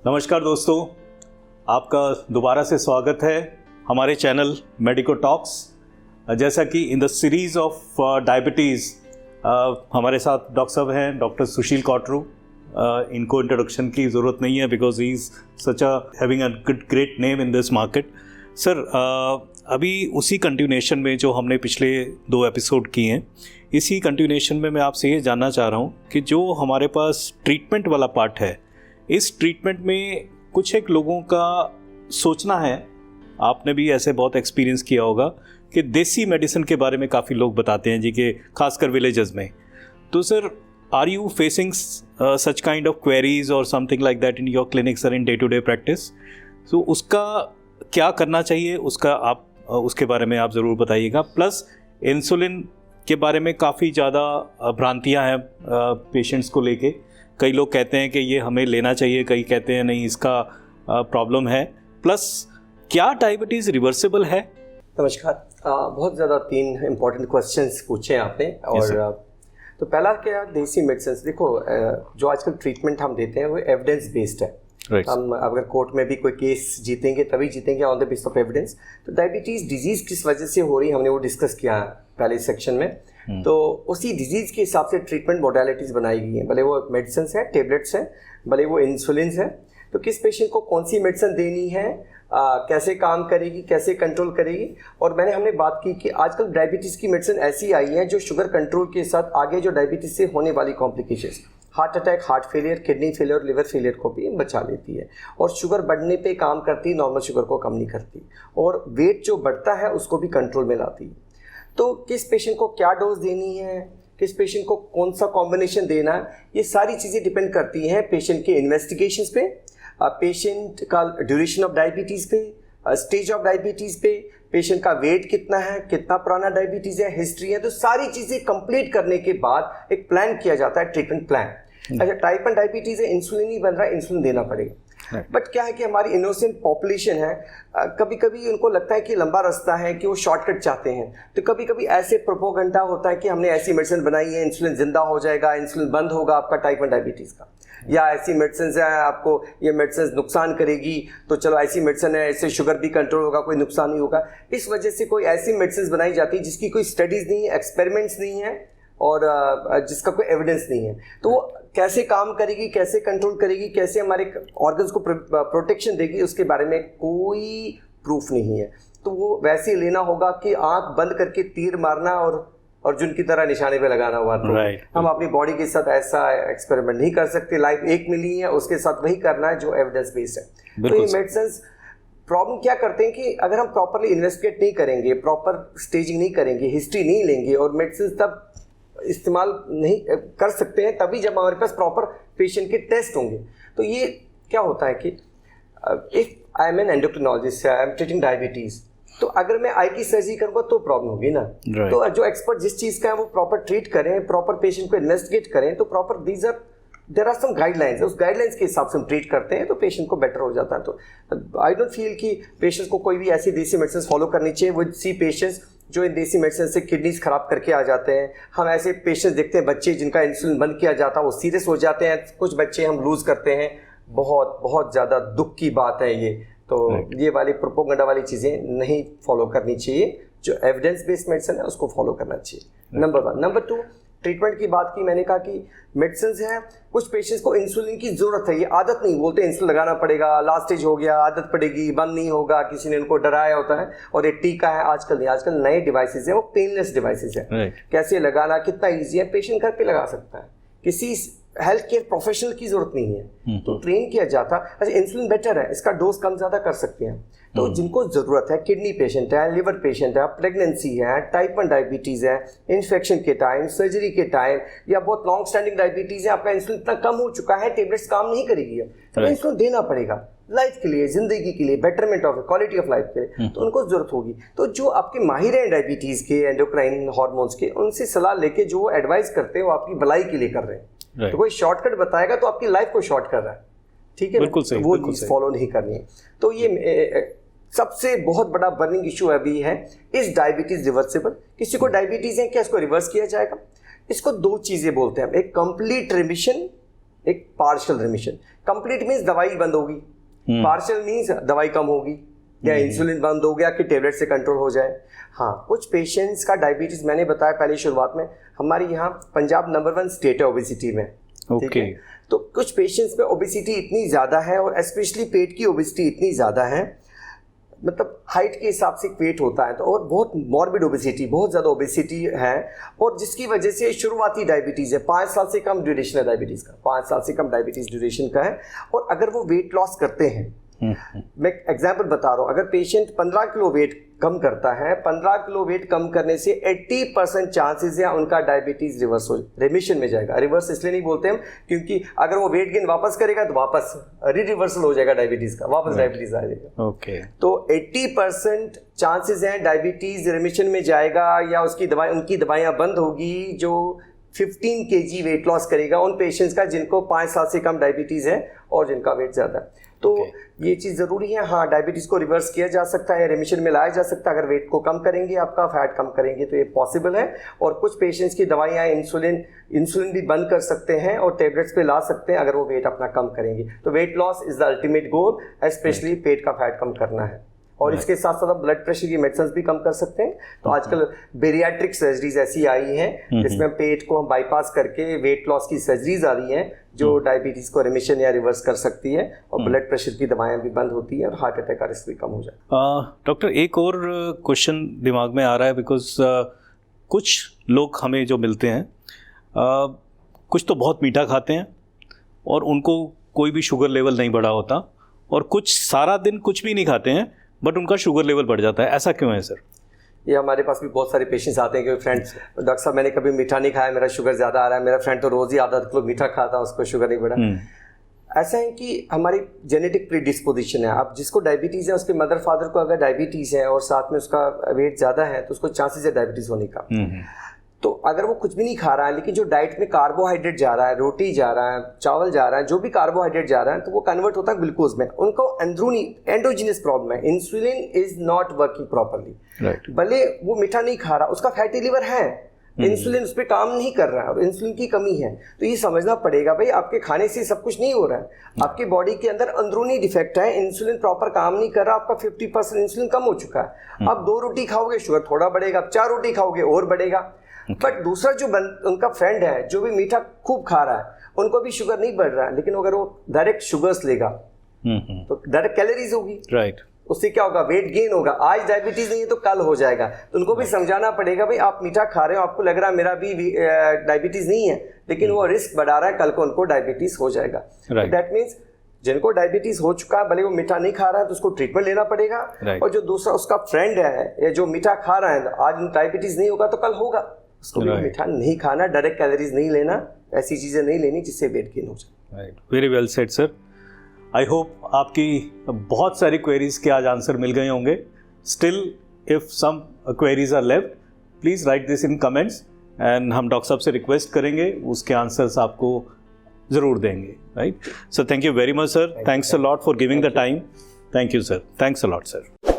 नमस्कार दोस्तों, आपका दोबारा से स्वागत है हमारे चैनल मेडिको टॉक्स। जैसा कि in the series of diabetes हमारे साथ डॉक्टर साहब हैं, डॉक्टर सुशील कॉटरू। इनको इंट्रोडक्शन की ज़रूरत नहीं है because he is such a having a great name in this market. Sir, अभी उसी कंटिन्यूएशन में जो हमने पिछले 2 एपिसोड किए हैं, इसी कंटिन्यूएशन में मैं आपसे ये जानना चाह रहा हूँ कि जो हमारे पास ट्रीटमेंट वाला पार्ट है, इस ट्रीटमेंट में कुछ एक लोगों का सोचना है, आपने भी ऐसे बहुत एक्सपीरियंस किया होगा कि देसी मेडिसिन के बारे में काफ़ी लोग बताते हैं जी, कि खासकर विलेजेस में। तो sir, are you facing such kind of queries or something like that in your clinic sir, in day to day practice? तो उसका क्या करना चाहिए, उसका आप उसके बारे में आप ज़रूर बताइएगा। प्लस इंसुलिन के बारे में काफ़ी ज़्यादा भ्रांतियाँ हैं पेशेंट्स को लेके। कई लोग कहते हैं कि ये हमें लेना चाहिए, कई कहते हैं नहीं, इसका प्रॉब्लम है। प्लस क्या डायबिटीज़ रिवर्सिबल है? नमस्कार। बहुत ज़्यादा 3 इम्पॉर्टेंट क्वेश्चंस पूछे आपने। और तो पहला क्या, देसी मेडिसिन। देखो, जो आजकल ट्रीटमेंट हम देते हैं वो एविडेंस बेस्ड है। हम अगर कोर्ट में भी कोई केस जीतेंगे तभी जीतेंगे on the base of evidence. तो डायबिटीज़ डिजीज़ किस वजह से हो रही है, हमने वो डिस्कस किया पहले सेक्शन में। तो उसी डिजीज़ के हिसाब से ट्रीटमेंट मोडालिटीज़ बनाई गई हैं, भले वो मेडिसिन है, टेबलेट्स हैं, भले वो इंसुलिन है। तो किस पेशेंट को कौन सी मेडिसिन देनी है, कैसे काम करेगी, कैसे कंट्रोल करेगी। और हमने बात की कि आजकल डायबिटीज़ की मेडिसिन ऐसी आई है जो शुगर कंट्रोल के साथ आगे जो डायबिटीज़ से होने वाली complications, heart attack, heart failure, kidney failure, liver failure को भी बचा लेती है। और शुगर बढ़ने पे काम करती है, नॉर्मल शुगर को कम नहीं करती। और वेट जो बढ़ता है उसको भी कंट्रोल में लाती है। तो किस पेशेंट को क्या डोज देनी है, किस पेशेंट को कौन सा कॉम्बिनेशन देना है, ये सारी चीज़ें डिपेंड करती हैं पेशेंट के इन्वेस्टिगेशंस पे, पेशेंट का ड्यूरेशन ऑफ डायबिटीज़ पे, स्टेज ऑफ डायबिटीज़ पे, पेशेंट का वेट कितना है, कितना पुराना डायबिटीज़ है, हिस्ट्री है। तो सारी चीज़ें कंप्लीट करने के बाद एक प्लान किया जाता है, ट्रीटमेंट प्लान। अच्छा, टाइप 1 डायबिटीज़ है, इंसुलिन ही बन रहा है, इंसुलिन देना पड़ेगा। बट क्या है कि हमारी इनोसेंट पॉपुलेशन है, कभी कभी उनको लगता है कि लंबा रास्ता है, कि वो शॉर्टकट चाहते हैं। तो कभी कभी ऐसे प्रोपोगंडा होता है कि हमने ऐसी मेडिसिन बनाई है, इंसुलिन जिंदा हो जाएगा, इंसुलिन बंद होगा आपका टाइप 1 डायबिटीज़ का, या ऐसी मेडिसिन है आपको ये मेडिसिन नुकसान करेगी, तो चलो ऐसी मेडिसिन है, इससे शुगर भी कंट्रोल होगा, कोई नुकसान नहीं होगा। इस वजह से कोई ऐसी मेडिसिन बनाई जाती है जिसकी कोई स्टडीज़ नहीं है, एक्सपेरिमेंट्स नहीं है, और जिसका कोई एविडेंस नहीं है। तो वो कैसे काम करेगी, कैसे कंट्रोल करेगी, कैसे हमारे ऑर्गन्स को प्रोटेक्शन देगी, उसके बारे में कोई प्रूफ नहीं है। तो वो वैसे ही लेना होगा कि आंख बंद करके तीर मारना और अर्जुन की तरह निशाने पे लगाना हुआ। तो हम अपनी बॉडी के साथ ऐसा एक्सपेरिमेंट नहीं कर सकते। लाइफ एक मिली है, उसके साथ वही करना है जो एविडेंस बेस्ड है। तो ये मेडिसिन प्रॉब्लम क्या करते हैं कि अगर हम प्रॉपरली इन्वेस्टिगेट नहीं करेंगे, प्रॉपर स्टेजिंग नहीं करेंगे, हिस्ट्री नहीं लेंगे, और मेडिसिन तब इस्तेमाल नहीं कर सकते हैं तभी जब हमारे पास प्रॉपर पेशेंट के टेस्ट होंगे। तो ये क्या होता है कि if I am an endocrinologist, I am treating diabetes, तो अगर मैं आई की सर्जरी करूँगा तो प्रॉब्लम होगी ना। तो जो एक्सपर्ट जिस चीज़ का है वो प्रॉपर ट्रीट करें, प्रॉपर पेशेंट को इन्वेस्टिगेट करें। तो proper there are some guidelines, उस गाइडलाइंस के हिसाब से हम ट्रीट करते हैं तो पेशेंट को बेटर हो जाता है। तो आई डोंट फील कि पेशेंट्स को कोई भी ऐसी देसी मेडिसिन फॉलो करनी चाहिए। वो सी पेशेंट्स जो इन देसी मेडिसिन से किडनीज खराब करके आ जाते हैं। हम ऐसे पेशेंट्स देखते हैं, बच्चे जिनका इंसुलिन बंद किया जाता है वो सीरियस हो जाते हैं, कुछ बच्चे हम लूज़ करते हैं। बहुत बहुत ज़्यादा दुख की बात है ये। तो ये वाली प्रोपोगंडा वाली चीज़ें नहीं फॉलो करनी चाहिए, जो एविडेंस बेस्ड मेडिसिन है उसको फॉलो करना चाहिए। नंबर 1। नंबर 2, ट्रीटमेंट की बात की, मैंने कहा कि मेडिसिन है, कुछ पेशेंट्स को इंसुलिन की ज़रूरत है, ये आदत नहीं, बोलते इंसुलिन लगाना पड़ेगा, लास्ट स्टेज हो गया, आदत पड़ेगी, बंद नहीं होगा, किसी ने उनको डराया होता है। और ये टीका है, आजकल नहीं, आजकल नए डिवाइसेस हैं, वो पेनलेस डिवाइसेस हैं। कैसे लगाना, कितना ईजी है, पेशेंट घर पे लगा सकता है, किसी हेल्थ केयर प्रोफेशनल की जरूरत नहीं है। तो ट्रेन किया जाता। अच्छा, इंसुलिन बेटर है, इसका डोज कम ज़्यादा कर सकते हैं। तो जिनको ज़रूरत है, किडनी पेशेंट है, लिवर पेशेंट है, प्रेगनेंसी है, टाइप 1 डायबिटीज़ है, इन्फेक्शन के टाइम, सर्जरी के टाइम, या बहुत लॉन्ग स्टैंडिंग डायबिटीज़ है, आपका इंसुलिन इतना कम हो चुका है, टेबलेट्स काम नहीं करेगी, तो इंसुलिन देना पड़ेगा लाइफ के लिए, जिंदगी के लिए, betterment of quality of life के लिए। तो उनको जरूरत होगी। तो जो आपके माहिर हैं डायबिटीज़ के, एंडोक्राइन हार्मोन्स के, उनसे सलाह लेके जो एडवाइस करते हैं वो आपकी भलाई के लिए कर रहे हैं। तो कोई शॉर्टकट बताएगा तो आपकी लाइफ को शॉर्ट कर रहा है, ठीक है, बिल्कुल सही, वो चीज़ फॉलो नहीं करनी है। तो ये सबसे बहुत बड़ा बर्निंग इशू अभी है, इस डायबिटीज़ रिवर्सिबल? किसी को डायबिटीज़ है, क्या इसको रिवर्स किया जाएगा? इसको 2 चीज़ें बोलते हैं हम, एक कंप्लीट रिमिशन एक पार्शियल रिमिशन। कंप्लीट मीन्स दवाई बंद होगी, पार्शियल मीन्स दवाई कम होगी या इंसुलिन बंद हो गया कि टेबलेट से कंट्रोल हो जाए। हाँ, कुछ पेशेंट्स का डायबिटीज, मैंने बताया पहले शुरुआत में, हमारे यहाँ पंजाब नंबर 1 स्टेट है ओबेसिटी में। ओके। तो कुछ पेशेंट्स में ओबेसिटी इतनी ज़्यादा है और स्पेशली पेट की ओबेसिटी इतनी ज़्यादा है, मतलब हाइट के हिसाब से वेट होता है तो, और बहुत मॉर्बिड ओबेसिटी, बहुत ज़्यादा ओबेसिटी है, और जिसकी वजह से शुरुआती डायबिटीज़ है, 5 साल से कम ड्यूरेशन है डायबिटीज़ का, 5 साल से कम डायबिटीज़ ड्यूरेशन का है। और अगर वो वेट लॉस करते हैं, मैं एग्जांपल बता रहा हूँ, अगर पेशेंट 15 किलो वेट कम करता है, 15 किलो वेट कम करने से 80% चांसेस है उनका डायबिटीज रिवर्स हो, रिमिशन में जाएगा। रिवर्स इसलिए नहीं बोलते हम क्योंकि अगर वो वेट गेन वापस करेगा तो वापस रिवर्सल हो जाएगा डायबिटीज का, वापस डायबिटीज आ जाएगा। ओके। तो 80% चांसेस हैं डायबिटीज रिमिशन में जाएगा या उसकी दवाई, उनकी दवाइयाँ बंद होगी जो 15 kg वेट लॉस करेगा उन पेशेंट्स का जिनको 5 साल से कम डायबिटीज़ है और जिनका वेट ज़्यादा है। तो ये चीज़ ज़रूरी है। हाँ, डायबिटीज़ को रिवर्स किया जा सकता है, रिमिशन में लाया जा सकता है अगर वेट को कम करेंगे, आपका फैट कम करेंगे तो ये पॉसिबल है। और कुछ पेशेंट्स की दवाइयाँ इंसुलिन भी बंद कर सकते हैं और टेबलेट्स पे ला सकते हैं अगर वो वेट अपना कम करेंगे। तो weight loss is the ultimate goal, especially पेट का फैट कम करना है। और इसके साथ साथ आप ब्लड प्रेशर की मेडिसिन भी कम कर सकते हैं। तो आजकल बेरियाट्रिक सर्जरीज ऐसी आई हैं जिसमें पेट को हम बाईपास करके वेट लॉस की सर्जरीज आ रही हैं जो डायबिटीज को रिमिशन या रिवर्स कर सकती है और ब्लड प्रेशर की दवाएं भी बंद होती हैं और हार्ट अटैक का रिस्क भी कम हो जाता है। डॉक्टर, एक और क्वेश्चन दिमाग में आ रहा है, बिकॉज कुछ लोग हमें जो मिलते हैं, कुछ तो बहुत मीठा खाते हैं और उनको कोई भी शुगर लेवल नहीं बढ़ा होता, और कुछ सारा दिन कुछ भी नहीं खाते हैं बट उनका शुगर लेवल बढ़ जाता है। ऐसा क्यों है सर? ये हमारे पास भी बहुत सारे पेशेंट्स आते हैं कि फ्रेंड्स, डॉक्टर साहब मैंने कभी मीठा नहीं खाया, मेरा शुगर ज़्यादा आ रहा है, मेरा फ्रेंड तो रोज़ ही आधा किलो मीठा खाता है, उसको शुगर नहीं बढ़ा। ऐसा है कि हमारी जेनेटिक प्रीडिस्पोजिशन है। अब जिसको डायबिटीज़ है उसके मदर फादर को अगर डायबिटीज़ है और साथ में उसका वेट ज़्यादा है तो उसको चांसेस है डायबिटीज़ होने का। तो अगर वो कुछ भी नहीं खा रहा है लेकिन जो डाइट में कार्बोहाइड्रेट जा रहा है, रोटी जा रहा है, चावल जा रहा है, जो भी कार्बोहाइड्रेट जा रहा है तो वो कन्वर्ट होता है ग्लूकोज में। उनको अंदरूनी एंडोजीनियस प्रॉब्लम है, insulin is not working properly. भले वो मीठा नहीं खा रहा, उसका फैटी लिवर है, इंसुलिन उस पर काम नहीं कर रहा है और इंसुलिन की कमी है। तो ये समझना पड़ेगा भाई, आपके खाने से सब कुछ नहीं हो रहा है, आपकी बॉडी के अंदर अंदरूनी डिफेक्ट है, इंसुलिन प्रॉपर काम नहीं कर रहा, आपका 50% इंसुलिन कम हो चुका है। अब 2 रोटी खाओगे शुगर थोड़ा बढ़ेगा, अब 4 रोटी खाओगे और बढ़ेगा। बट दूसरा जो उनका फ्रेंड है जो भी मीठा खूब खा रहा है, उनको भी शुगर नहीं बढ़ रहा है, लेकिन अगर वो डायरेक्ट शुगर्स लेगा तो डायरेक्ट कैलोरीज होगी, राइट, उससे क्या होगा, वेट गेन होगा। आज डायबिटीज नहीं है तो कल हो जाएगा। तो उनको भी समझाना पड़ेगा भाई आप मीठा खा रहे हो, आपको लग रहा है मेरा भी डायबिटीज नहीं है, लेकिन वो रिस्क बढ़ा रहा है, कल को उनको डायबिटीज हो जाएगा। दैट मीन्स जिनको डायबिटीज हो चुका है, भले वो मीठा नहीं खा रहा है तो उसको ट्रीटमेंट लेना पड़ेगा। और जो दूसरा उसका फ्रेंड है या जो मीठा खा रहा है, आज डायबिटीज नहीं होगा तो कल होगा, उसको भी मीठा नहीं खाना, डायरेक्ट कैलोरीज नहीं लेना, ऐसी चीज़ें नहीं लेनी जिससे वेट गेन हो जाए। Very well said sir. I hope आपकी बहुत सारी क्वेरीज के आज आंसर मिल गए होंगे। Still if some queries are left, please write this in comments and हम डॉक्टर साहब से रिक्वेस्ट करेंगे, उसके आंसर्स आपको ज़रूर देंगे, right. So thank you very much sir, thanks a lot for giving the time. Thank you sir, thanks a lot sir.